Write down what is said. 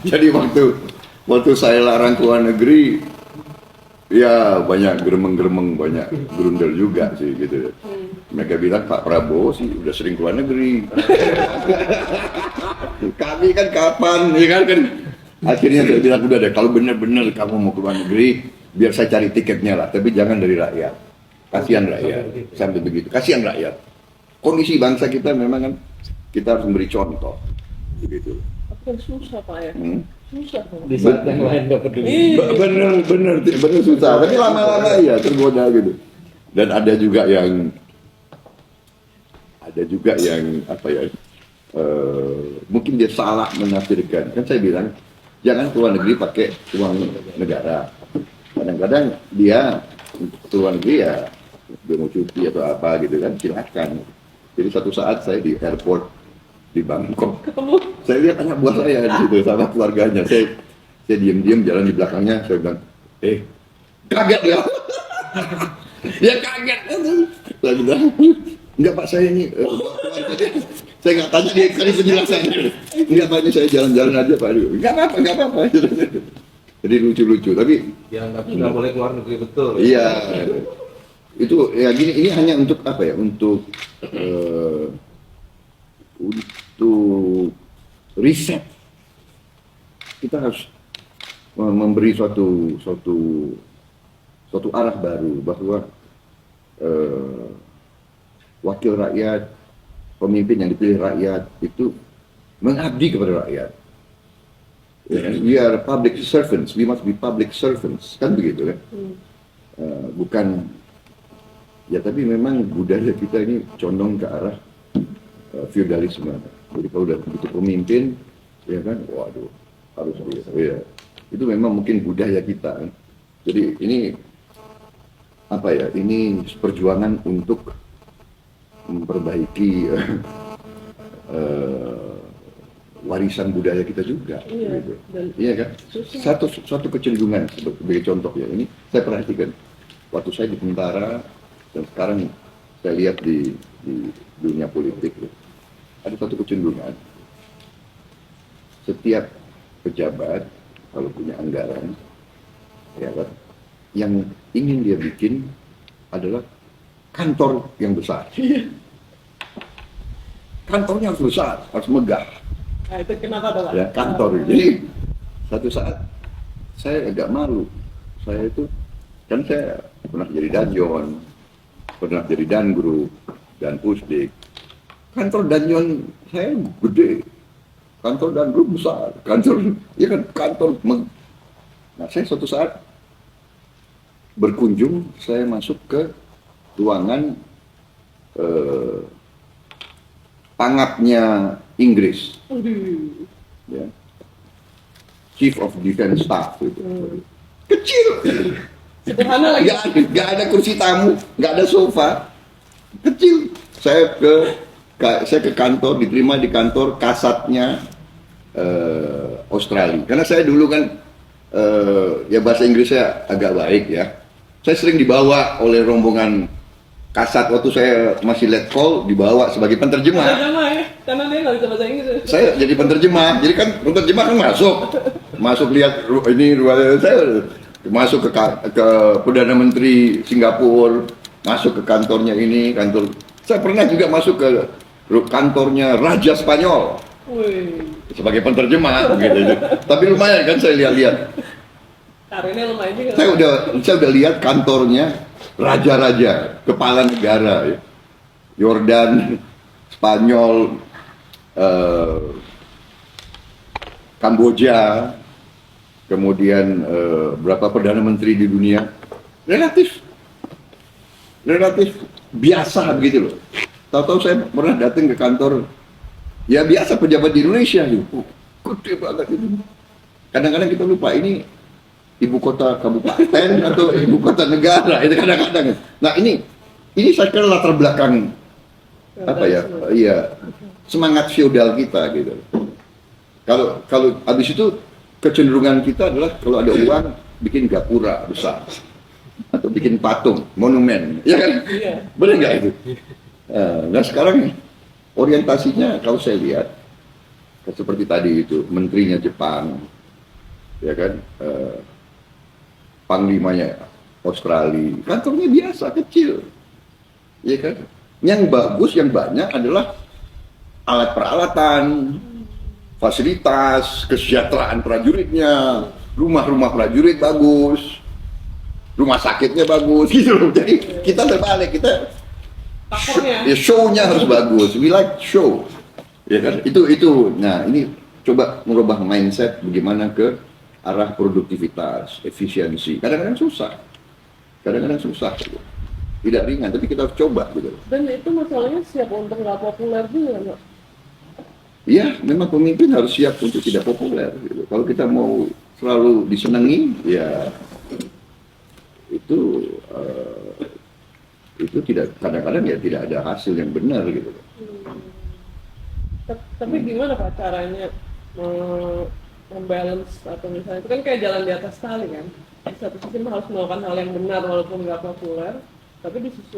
Jadi waktu saya larang keluar negeri, ya banyak geremeng-geremeng, banyak grundel juga sih gitu. Mereka bilang Pak Prabowo sih udah sering keluar negeri. Kami kan kapan, ya kan? Akhirnya saya bilang udah deh, kalau benar-benar kamu mau keluar negeri, biar saya cari tiketnya lah, tapi jangan dari rakyat. Kasihan rakyat, sampai begitu. Kasihan rakyat. Kondisi bangsa kita memang kan kita harus memberi contoh, begitu. Tapi kan susah Pak ya. Susah. Di saat yang lain nggak peduli. Bener susah. Tapi lama-lama ya tergoda gitu. Dan ada juga yang apa ya? Mungkin dia salah menafsirkan. Kan saya bilang jangan keluar negeri pakai uang negara. Kadang-kadang dia keluar negeri ya dia mau cuti atau apa gitu kan, silakan. Jadi satu saat saya di airport di Bangkok, saya lihat anak buah saya di situ sama keluarganya. Saya diam-diam jalan di belakangnya, saya bilang, kaget ya. Dia kaget. Saya bilang, enggak Pak, saya ini saya nggak tanya dia kali penjelasan. Enggak Pak, ini saya jalan-jalan aja Pak. Enggak apa-apa. Jadi lucu-lucu, tapi Yang nggak boleh keluar negeri betul. iya. Itu ya gini, ini hanya untuk apa ya? Untuk riset. Kita harus memberi suatu arah baru bahwa wakil rakyat, pemimpin yang dipilih rakyat itu mengabdi kepada rakyat. Ya, we are public servants, we must be public servants, kan begitu kan? Bukan ya, tapi memang budaya kita ini condong ke arah feudalisme. Jadi kalau udah begitu pemimpin, ya kan, waduh, harus ya. Itu memang mungkin budaya kita kan. Jadi ini apa ya? Ini perjuangan untuk memperbaiki warisan budaya kita juga. Iya, Gitu. dan Iya kan? Satu kecenderungan sebagai contoh ya. Ini saya perhatikan waktu saya di tentara dan sekarang saya lihat di dunia politik, ada satu kecenderungan. Setiap pejabat kalau punya anggaran, ya kan, yang ingin dia bikin adalah kantor yang besar. Kantornya harus besar, harus megah. nah, itu kenapa tuh Pak? Ya, kantor. Jadi satu saat saya agak malu. Saya itu kan saya pernah jadi danjon, pernah jadi dangru dan pusdik. Kantor danjon saya gede, kantor dangru besar, ya kan kantor. Nah, saya suatu saat berkunjung, saya masuk ke ruangan pangapnya Inggris, ya. Chief of Defense Staff itu. Kecil, Sederhana lagi. nggak ada kursi tamu, nggak ada sofa, kecil. Saya ke kantor, diterima di kantor kasatnya Australia. Karena saya dulu kan ya bahasa Inggris saya agak baik ya. Saya sering dibawa oleh rombongan kasat waktu saya masih letkol, dibawa sebagai penterjemah. Sama ya, karena dia nggak bisa bahasa Inggris. Saya jadi penterjemah, jadi kan penterjemah kan masuk lihat ini ruangan saya, masuk ke Perdana Menteri Singapura, masuk ke kantornya ini, kantor. Saya pernah juga masuk ke kantornya Raja Spanyol. Wih, Sebagai penterjemah gitu. Tapi lumayan kan saya lihat-lihat. karirnya lumayan juga. Saya udah lihat kantornya raja-raja, kepala negara ya. Yordan, Spanyol, Kamboja, kemudian berapa perdana menteri di dunia, relatif biasa begitu loh. Tahu-tahu saya pernah datang ke kantor, ya biasa pejabat di Indonesia gitu, gede banget itu. Kadang-kadang kita lupa ini ibu kota kabupaten atau ibu kota negara, itu kadang-kadang. Nah ini saya kira latar belakang apa ya, iya, semangat feodal kita gitu. Kalau habis itu kecenderungan kita adalah kalau ada uang bikin gapura besar atau bikin patung, monumen, ya kan? Iya. Benar nggak itu? Nah sekarang orientasinya kalau saya lihat seperti tadi itu menterinya Jepang, ya kan, panglimanya Australia, kantornya biasa kecil, ya kan. Yang bagus, yang banyak adalah alat peralatan, fasilitas, kesejahteraan prajuritnya, rumah-rumah prajurit bagus, rumah sakitnya bagus, gitu loh. Jadi kita terbalik, kita Pakarnya. ya show-nya harus bagus. We like show, ya kan. Itu. Nah ini coba merubah mindset bagaimana ke arah produktivitas, efisiensi. Kadang-kadang susah, gitu. Tidak ringan, tapi kita harus coba gitu. Dan itu masalahnya siap untuk nggak populer juga nggak? Iya, memang pemimpin harus siap untuk tidak populer. Gitu. Kalau kita mau selalu disenangi, ya itu tidak, kadang-kadang ya tidak ada hasil yang benar gitu. Tapi gimana Pak caranya membalance, atau misalnya itu kan kayak jalan di atas tali kan? Di satu sisi harus melakukan hal yang benar walaupun nggak populer, tapi di sisi